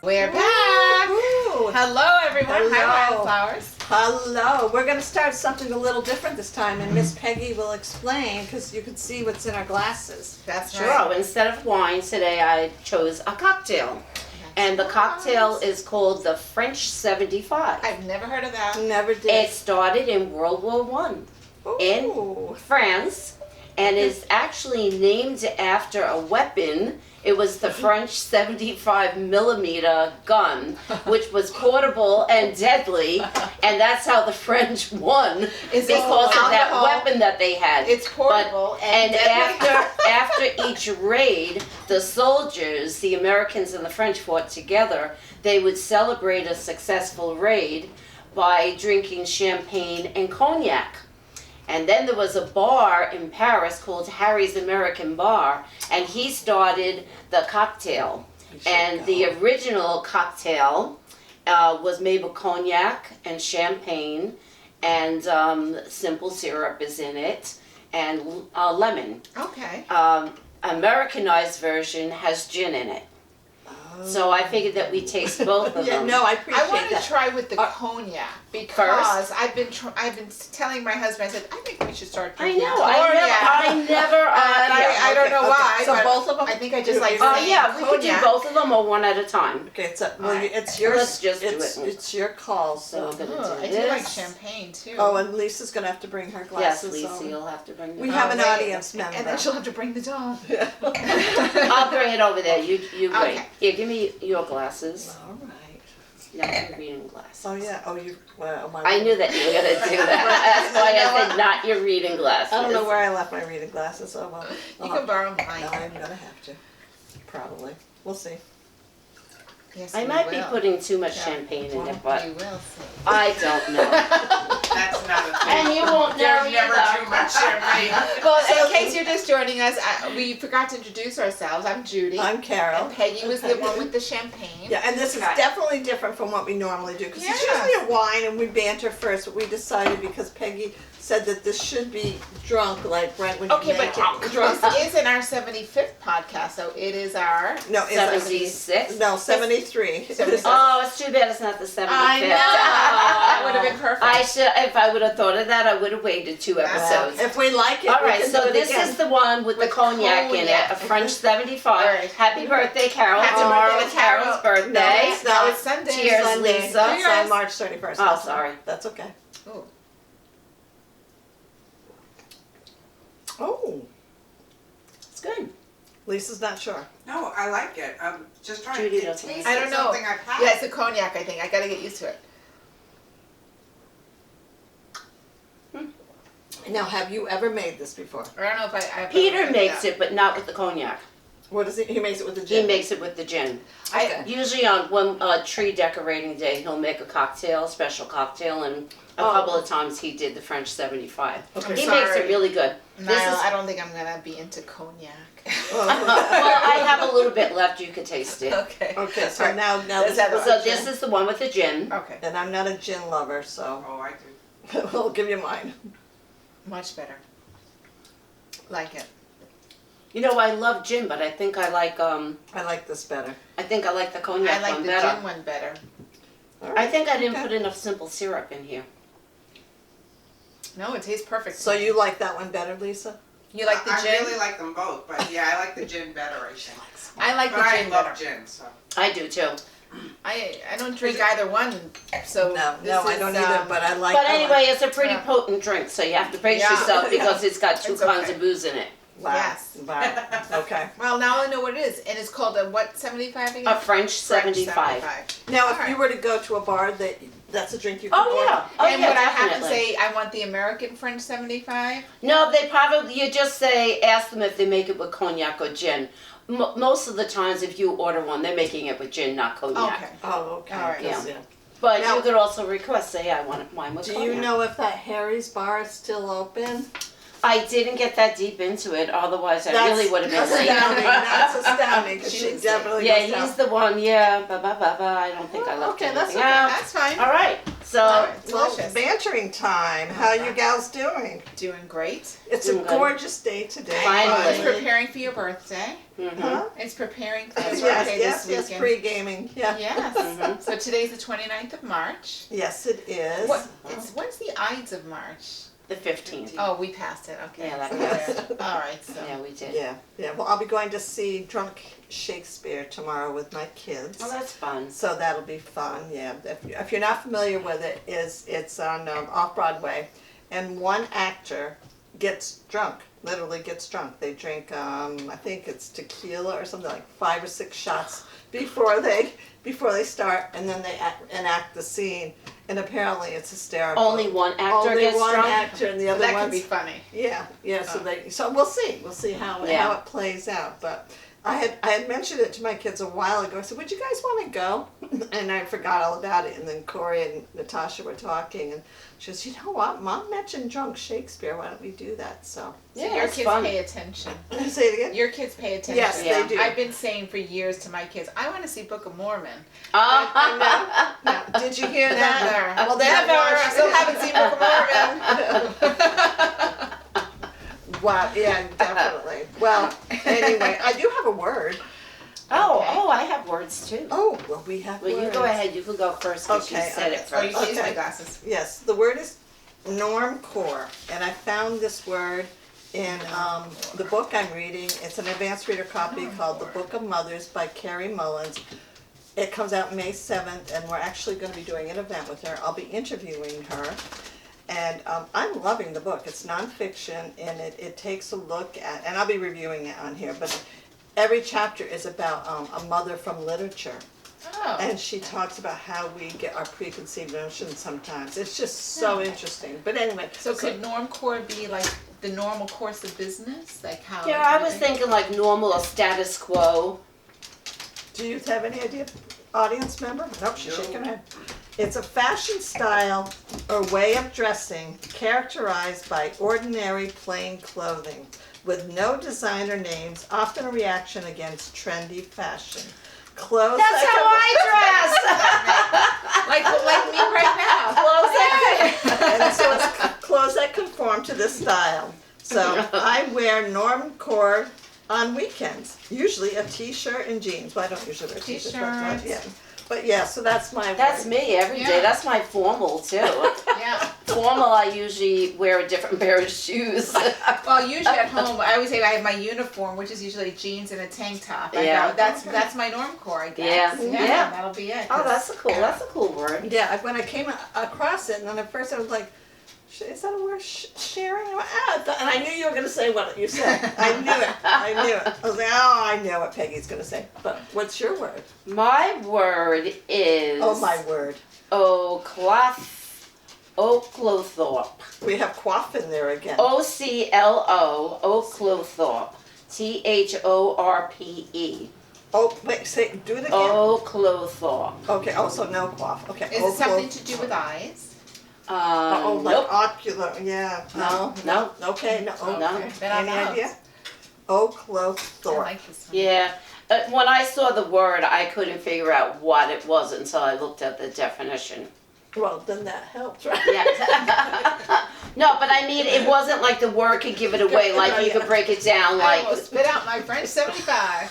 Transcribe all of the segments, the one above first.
We're back. Woo-hoo. Hello, everyone. Hello. Hi, Wildflowers. Hello. We're going to start something a little different this time, and Miss Peggy will explain because you can see what's in our glasses. That's Sure. right. Instead of wine, today I chose a cocktail. And the cocktail is called the French 75. I've never heard of that. Never did. It started in World War One in Ooh. France and is actually named after a weapon. It was the French 75 millimeter gun, which was portable and deadly, and that's how the French won Is it because of that alcohol? weapon that they had. It's portable and deadly. after each raid, the soldiers, the Americans and the French fought together. They would celebrate a successful raid by drinking champagne and cognac. And then there was a bar in Paris called Harry's American Bar, and he started the cocktail. And the original cocktail was made with cognac and champagne, and simple syrup is in it, and lemon. Okay. Americanized version has gin in it. So I figured that we taste both of Yeah, them. no, I appreciate I want to that. try with the cognac because I've been telling my husband. I said I think we should start I drinking know. cognac. I never. I don't know why. So but both of them? I think I just like. Yeah, we could do cognac. both of them or one at a time. Okay, it's, well, Alright. it's yours. Let's just do it's, it. It's your call, So so. I'm gonna Oh, do I this. do like champagne too. Oh, and Lisa's going to have to bring her Yes, glasses. Lisa, on. you'll have to bring. We them. have an wait. audience member. And then she'll have to bring the dog. I'll bring it over there. You wait. Okay. Here, give me your glasses. All right. Not your reading glasses. Oh, yeah. Oh, you. Well, my. I knew that you were gonna do that. That's why I said not your reading glasses. I don't know where I left my reading glasses. Oh, well. You can borrow mine. No, I'm going to have to. Probably. We'll see. Yes, I we might be will. putting too much Yeah. champagne in it, but You will see. I don't know. That's not a thing. And you won't know There's never either. too much champagne. Well, in case you're just joining us, we forgot to introduce ourselves. I'm Judy. I'm Carol. And Peggy was the one with the champagne. Yeah, and this is Okay. definitely different from what we normally do because it's Yeah. usually a wine and we banter first, but we decided because Peggy said that this should be drunk like right when Okay, you but make it. this isn't our 75th podcast, so it is our. No, it's 76. No, 73. 76. Oh, it's too bad it's not the 75th. I know. That would have been perfect. I should. If I would have thought of that, I would have waited 2 episodes. If we like it, All we right, can so do it this again. is the one with the With cognac in it, cognac. a French 75. All right. Happy birthday, Carol. Happy Tomorrow birthday is to Carol. Carol's birthday. No, it's No, not. it's Sunday. Cheers, Sunday. Lisa. It's on March 31st. Oh, That's sorry. That's okay. Ooh. Oh, It's good. Lisa's not sure. No, I like it. I'm just trying Judy to doesn't taste I don't know. something I've had. Yeah, it's a cognac, I think. I gotta get used to it. Now, have you ever made this before? I don't know if I. Peter makes it, but not with the cognac. What is it? He makes it with the He gin. makes it with the gin. Okay. Usually on one tree decorating day, he'll make a cocktail, special cocktail, and a Oh. couple of times he did the French 75. Okay. He Sorry. makes it really good. No, This is I don't think I'm gonna be into cognac. Oh, well, I have a little bit left. You can taste it. Okay. okay, so Alright. now Let's this have is a- So the this gin. is the one with the gin. Okay. And I'm not a gin lover, so Oh, I do. we'll give you mine. Much better. Like it. You know, I love gin, but I think I like I like this better. the cognac I like one the better. gin one better. I think I didn't Okay. put enough simple syrup in here. No, it tastes perfect. So you like that one better, Lisa? You like the I gin? really like them both, but yeah, I like the gin better, I think. I like But the I gin love better. gin, so. I do too. I don't drink either one, so No, this no, I is, don't either, but I like But that anyway, it's a pretty Yeah. potent drink, so you have to brace Yeah. yourself because it's got 2 It's kinds okay. of booze in it. one. Wow. Yes. Wow. Okay. Well, now I know what it is, and it's called a what 75 again? A French 75. Now, if Alright. you were to go to a bar, that's a drink you could Oh order. yeah. Oh and yeah, would I have to definitely. say I want the American French 75? No, they probably, you just ask them if they make it with cognac or gin. Most of the times if you order one, they're making it with gin, not cognac. Okay. Oh, okay. Alright. 'cause, Yeah. yeah. But Now- you could also request, say, I want mine with Do cognac. you know if that Harry's bar is still open? I didn't get that deep into it, otherwise I That's really would have been late. astounding. That's astounding because She she didn't say. definitely Yeah, goes he's the one, yeah, I don't think I left Okay, that's anything okay. out. That's fine. All right, So Well, Delicious. bantering time. How you gals doing? Doing great. It's a Doing good. gorgeous day today. Finally. It's preparing for your birthday. Huh? It's preparing for Yes, your birthday yes, this yes, weekend. pre-gaming. Yeah. Yes. Mhm. So today's the 29th of March. Yes, it is. When's the Ides of March? the 15th. Oh, we passed it. Okay. Yeah, that So passed. there. All right. So. Yeah, we did. Yeah, yeah. Well, I'll be going to see Drunk Shakespeare tomorrow with my kids. Well, that's fun. So that'll be fun. Yeah. If you're not familiar with it, it's on off Broadway, and one actor gets drunk. Literally gets drunk. They drink I think it's tequila or something, like 5 or 6 shots before they start, and then they enact the scene. And apparently it's hysterical. Only one actor Only gets one drunk. actor, and the other That ones. could be funny. Yeah, yeah. So we'll see how Yeah. it plays out. But I had mentioned it to my kids a while ago. I said, "Would you guys want to go?" And I forgot all about it. And then Corey and Natasha were talking, and she goes, "You know what? Mom mentioned Drunk Shakespeare. Why don't we do that?" So So Yeah, your it's kids fun. pay attention. say it again. Your kids pay attention. Yes, Yeah. they do. I've been saying for years to my kids, I want to see Book of Mormon. I know. Now, did you hear that? Never. Well, they Never. watched- I still haven't seen Book of Mormon. Wow. Yeah, definitely. Well, anyway, I do have a word. Oh, I have words too. Oh, well, we have Well, words. you go ahead. You can go first because Okay, you said it Oh, you first. can use Okay. my glasses. Yes, the word is normcore, and I found this word in the book I'm reading. It's an advanced reader copy called The Book of Mothers by Carrie Mullins. It comes out May 7th, and we're actually going to be doing an event with her. I'll be interviewing her, and I'm loving the book. It's nonfiction, and it takes a look at, and I'll be reviewing it on here, but every chapter is about a mother from literature. Oh. And she talks about how we get our preconceived notions sometimes. It's just so interesting. But anyway, So could normcore be like the normal course of business? Like how? Yeah, I was thinking like normal or status quo. do you have any idea, audience member? Nope, she's No. shaking her head. It's a fashion style or way of dressing characterized by ordinary plain clothing with no designer names, often a reaction against trendy fashion. Clothes That's how I like me right now. and so it's clothes that conform to this style. So I wear normcore on weekends, usually a t-shirt and jeans. Well, I don't usually wear t-shirts. T-shirts. Yeah. But yeah, so that's my That's word. me every day. Yeah. That's my formal too. Yeah. Formal, I usually wear a different pair of shoes. Well, usually at home, I always say I have my uniform, which is usually jeans and a tank top. I Yeah. go, that's my normcore, I guess. Yeah. Yeah. That'll be it. Oh, that's a cool. That's a cool word. Yeah, when I came across it, and then at first I was like, is that a word, sharing? And I knew you were going to say what you said. I knew it. I knew it. I was like, oh, I know what Peggy's going to say. But what's your word? My word is. Oh, my word. Oglethorpe. We have quaff in there again. OCLO. Oglethorpe. THORPE. Oh, wait, say, do it again. Oglethorpe. Okay, also no quaff. Okay. Is it something to do with eyes? Oh, like Nope. ocular, yeah. No, no. Okay, no. No. Okay. Then I'm Any out. idea? I Oglethorpe. like this one. Yeah. When I saw the word, I couldn't figure out what it was until I looked at the definition. Well, then that helps, right? Yeah. No, but I mean, it wasn't like the word could give it away. Like you could break it down. I Like will spit out my French 75.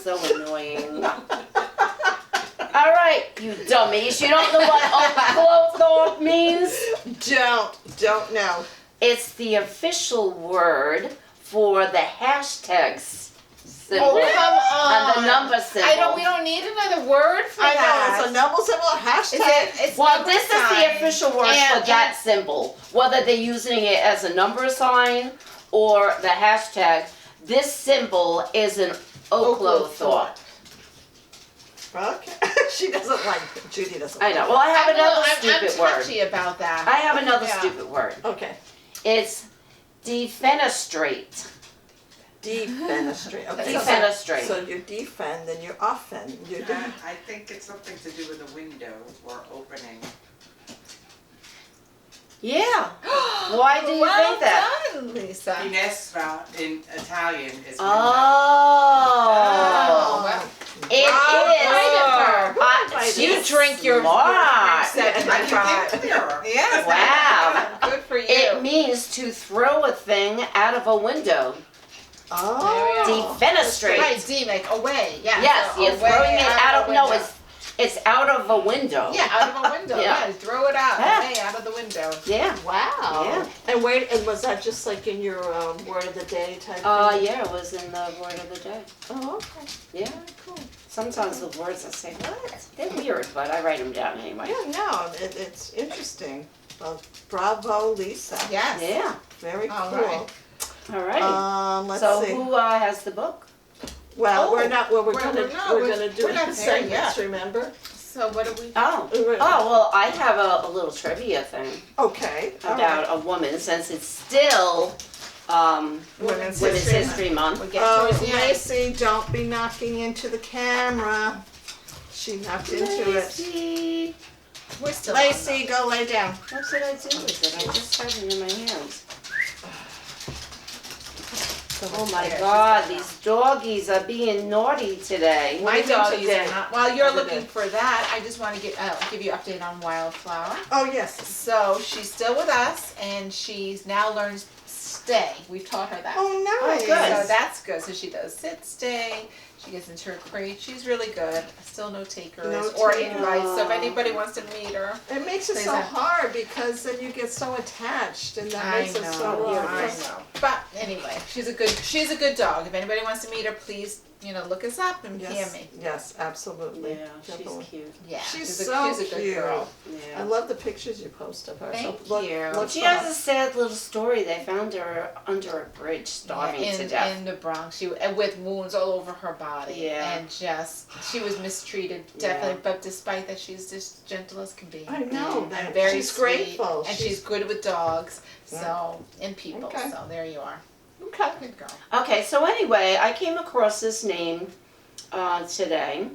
so annoying. All right, you dummies. You don't know what Oglethorpe means? Don't know. It's the official word for the hashtags symbol Oh, come and the on. number symbol. We don't need another word for I that. know, it's a number symbol, a hashtag. It's Well, number this is the sign. official word And- for that symbol. Whether they're using it as a number sign or the hashtag, this symbol is an Oglethorpe. Okay. She doesn't like it. Judy doesn't I like know. Well, I have another I'm stupid word. touchy about that. I have another Yeah. stupid word. it. Okay. It's defenestrate. Defenestrate. Okay. Defenestrate. So you defend, then you offend. You do. I think it's something to do with a window or opening. Yeah. Why do you well think that? done, Lisa. Finestra in Italian is window. Oh. well. It Bravo. is. Yes, you drink your smart. 75. clearer. Yes. Wow. Good for you. It means to throw a thing out of a window. Oh. Defenestrate. Right, D, like away. Yeah. Yes, so you're away throwing it out of, the no, window. it's out of a window. Yeah, out of a window. Yeah. Yeah, throw it out. Yeah. Away out of the window. Yeah. Wow. Yeah. And wait, and was that just like in your word of the day type thing? Yeah, it was in the word of the day. Oh, okay. Yeah. Cool. Sometimes the words I say, what? They're weird, but I write them down anyway. Yeah, no, it's interesting. Well, bravo, Lisa. Yes. Yeah. Very All cool. right. All right. Let's So see. who has the book? Well, Oh, we're not. Well, we're we're gonna not- we're we're- gonna do we're not it there segments. yet. Remember? So what do we? Oh. We're- Oh, well, I have a little trivia thing Okay. all about a woman since it's still Women's Women's History History Month. We get Oh, towards the end. Lacey, don't be knocking into the camera. She knocked into it. Lacey. We're still. Lacey, go lay down. What did I do with it? I just had it in my hands. Oh my Yeah, God, she's got these doggies are being naughty today. My What are you doing doggies are today? not. While you're What are looking they? for that, I just want to give you an update on Wildflower. Oh yes. So she's still with us, and she's now learns stay. We've taught her that. Oh nice. So that's good. So she does sit, stay. She gets into her crate. She's really good. Still no takers No or takers. invites. So if anybody wants to meet her, It makes it Please so don't. hard because then you get so attached, and that I makes it know. so I know. But anyway, she's a good dog. If anybody wants to meet her, please look us up and PM Yes, me. yes, absolutely. Yeah, she's Definitely. cute. Yeah, She's she's so a good cute. girl. I Yeah. love the pictures you post of her. Thank so look, you. Look She for has her. a sad little story. They found her under a bridge, starving Yeah, to death. in the Bronx. She with wounds all over her body. Yeah. And just she was mistreated, definitely. But despite that, she's just gentle as can be. I know And that. very She's sweet, grateful. and she's good with dogs. Yeah. So and people. Okay. So there you are. okay. Good girl. Okay, so anyway, I came across this name today.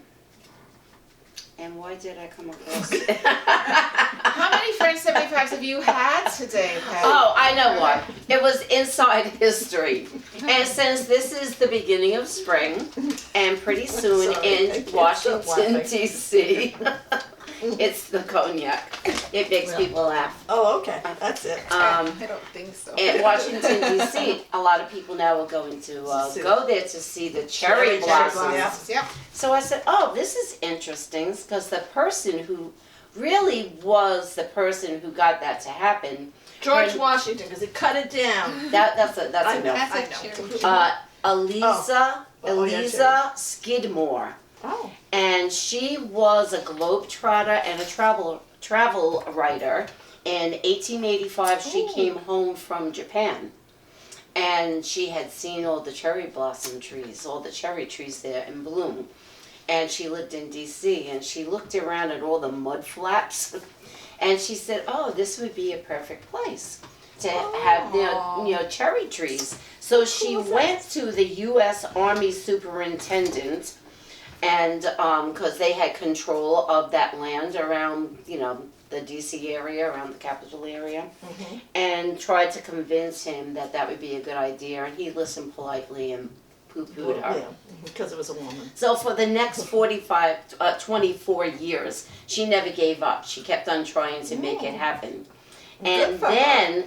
And why did I come across it? How many French 75s have you had today, Peggy? Oh, I know what. It was Inside History. And since this is the beginning of spring, and pretty soon Sorry, I in can't Washington, stop laughing. D.C., it's the cognac. It makes Yeah. people laugh. Oh, okay. That's it. I don't think so. In Washington, D.C., a lot of people now are going to go there to see the cherry blossoms. Yeah. Yep. So I said, oh, this is interesting, because the person who really was the person who got that to happen, George Washington, because he cut it down. that's a no. That's I a know. cherry. Eliza Oh, yeah, Eliza Skidmore, Oh. and she was a globetrotter and a travel writer. In 1885, she Ooh. came home from Japan, and she had seen all the cherry blossom trees, all the cherry trees there in bloom. And she lived in D.C., and she looked around at all the mud flaps, and she said, "Oh, this would be a perfect place to have cherry trees." So she Cool. went to the U.S. Army superintendent, and because they had control of that land around the D.C. area, around the capital area, and tried to convince him that that would be a good idea, and he listened politely and poo-pooed her. Yeah, because it was a woman. So for the next 24 years, she never gave up. She kept on trying to make it happen. And for her.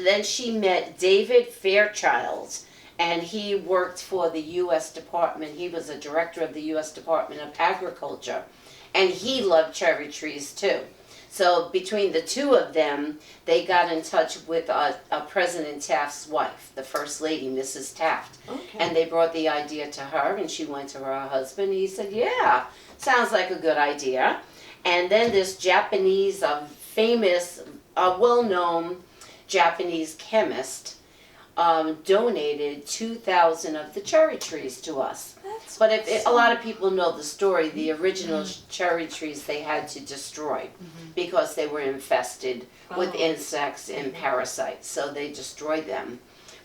then she met David Fairchild, and he worked for the U.S. Department. He was a director of the U.S. Department of Agriculture, and he loved cherry trees too. So between the two of them, they got in touch with President Taft's wife, the First Lady, Mrs. Taft. Okay. And they brought the idea to her, and she went to her husband. He said, "Yeah, sounds like a good idea." And then this Japanese, famous, well-known Japanese chemist donated 2,000 of the cherry trees to us. But a lot of people know the story. The original cherry trees they had to destroy because they were infested with insects and parasites. So they destroyed them.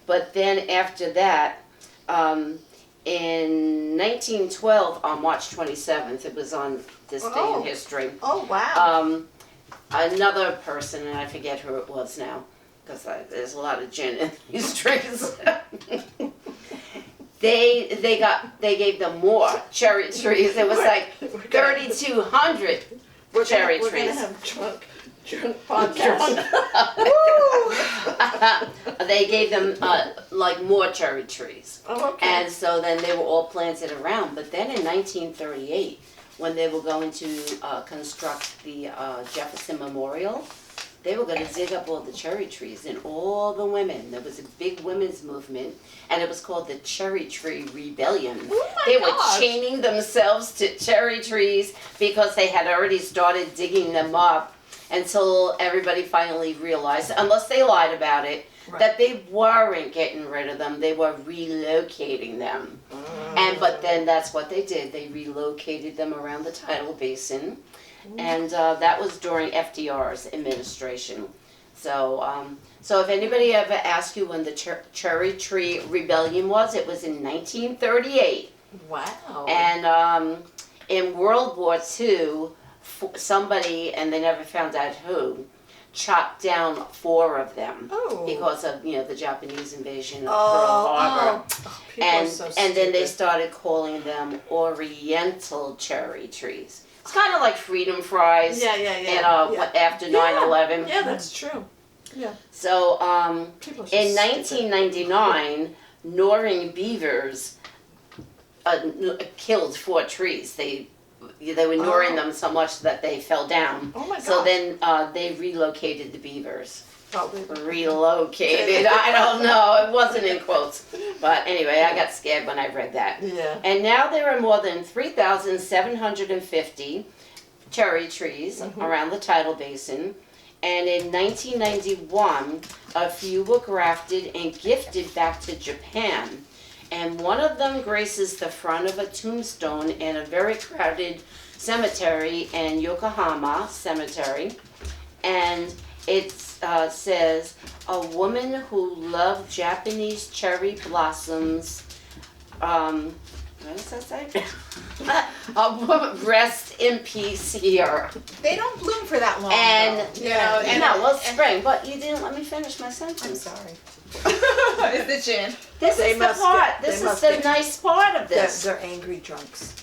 But then after that, in 1912, on March 27th, it was on this day in history. Oh, wow. Another person, and I forget who it was now, because there's a lot of gin in these drinks. They gave them more cherry trees. It was like, We're 3,200 cherry We're trees. gonna have drunk podcast. They gave them like more cherry trees. Oh, okay. And so then they were all planted around. But then in 1938, when they were going to construct the Jefferson Memorial, they were going to dig up all the cherry trees, and all the women, there was a big women's movement, and it was called the Cherry Tree Rebellion. Oh my They gosh. were chaining themselves to cherry trees because they had already started digging them up, until everybody finally realized, unless they lied about it, Right. that they weren't getting rid of them, they were relocating them. But then that's what they did. They relocated them around the tidal basin, and that was during FDR's administration. So, so if anybody ever asks you when the Cherry Tree Rebellion was, it was in 1938. Wow. And in World War II, somebody, and they never found out who, chopped down 4 of them because of the Japanese invasion of Pearl Harbor. People are so And then they stupid. started calling them Oriental cherry trees. It's kind of like freedom fries. Yeah. After 9/11. Yeah, that's true. Yeah. So People are in so stupid. 1999, Norring beavers killed 4 trees. They were gnawing them so much that they fell down. Oh my gosh. So then they relocated the beavers. Probably. Relocated. I don't know. It wasn't in quotes. But anyway, I got scared when I read that. Yeah. And now there are more than 3,750 cherry trees around the tidal basin. And in 1991, a few were grafted and gifted back to Japan. And one of them graces the front of a tombstone in a very crowded cemetery in Yokohama Cemetery. And it says, a woman who loved Japanese cherry blossoms, what does that say? A woman, rest in peace here. They don't bloom for that long. And, though, you know, and spring, but you didn't let me finish my sentence. I'm sorry. It's the gin. This They is the must part. get- they This is must the get- nice part of this. They're angry drunks.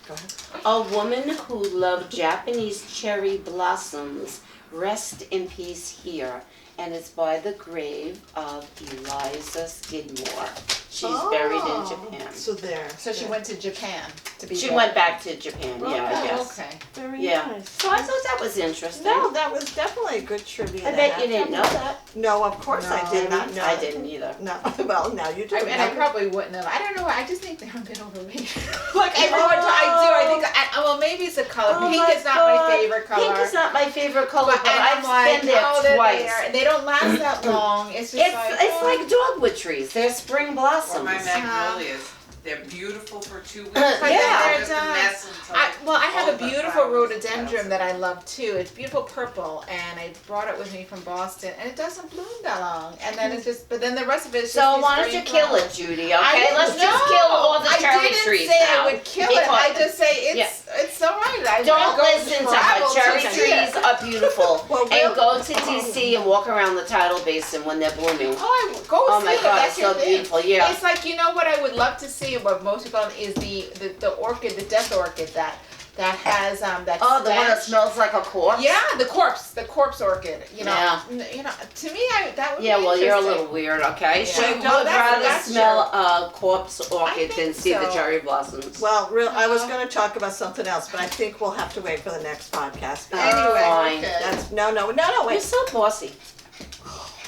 Go ahead. A woman who loved Japanese cherry blossoms, rest in peace here. And it's by the grave of Eliza Skidmore. She's buried in Japan. So there. So she went to Japan to be. She there. went back to Japan, yeah, I Oh, guess. okay. Very Yeah. nice. So I thought that was interesting. No, that was definitely a good trivia. I to bet have. you didn't know that. No, of course I did not know. I didn't either. No, well, now you do. And I probably wouldn't have. I don't know. I just think they're a bit overrated. Like everyone, I think. Well, maybe it's a color. Oh Pink my is not God. my favorite color. Pink is not my favorite color, but And I've been there they're twice. there. And they don't last that long. It's just It's like dogwood trees. They're spring Or blossoms. my magnolias. They're beautiful for 2 weeks. Yeah. But then they're Just a done. mess until I have all a the beautiful flowers rhododendron that I love too. It's beautiful purple, and I brought it with me from Boston, and it doesn't bloom that long. And then it's just, but then the rest of it is just So these why don't green you kill flowers. it, Judy? I Okay, didn't let's just know. kill all the cherry I didn't trees say now. I would kill it. I just say it's all right. I Don't go listen to her. travel Cherry see trees it. are beautiful. Well, And go to DC and walk around the tidal basin when they're blooming. Oh, I go Oh see my it. God, That's it's your so thing. beautiful. Yeah. It's like, you know what I would love to see, what most people is the orchid, the death orchid that has that. Oh, the one that stench. smells like a corpse? Yeah, the corpse orchid. You know, Yeah. you know. To me, that would Yeah, be well, you're a interesting. little weird, okay? Yeah. She would No, rather that's smell a corpse orchid think than see the so. cherry blossoms. Well, I was going to talk about something else, but I think we'll have to wait for the next podcast. Anyway, Fine. okay. That's no, You're wait. so bossy.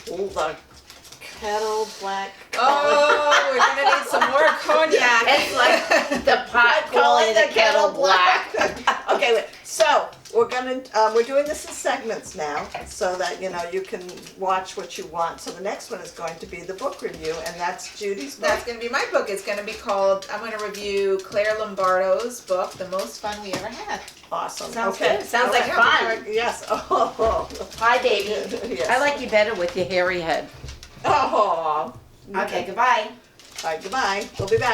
Hold on. Kettle black. Oh, we're gonna need some more cognac. It's like the pot calling the kettle black. Okay, wait. So we're doing this in segments now, so that you can watch what you want. So the next one is going to be the book review, and that's Judy's book. That's gonna be my book. It's gonna be called. I'm gonna review Claire Lombardo's book, The Most Fun We Ever Had. Awesome. Sounds okay. good. Sounds like Okay. fun. Yes. Oh. Hi, baby. Yes. I like you better with your hairy head. Oh. Okay, goodbye. All right. Goodbye. We'll be back.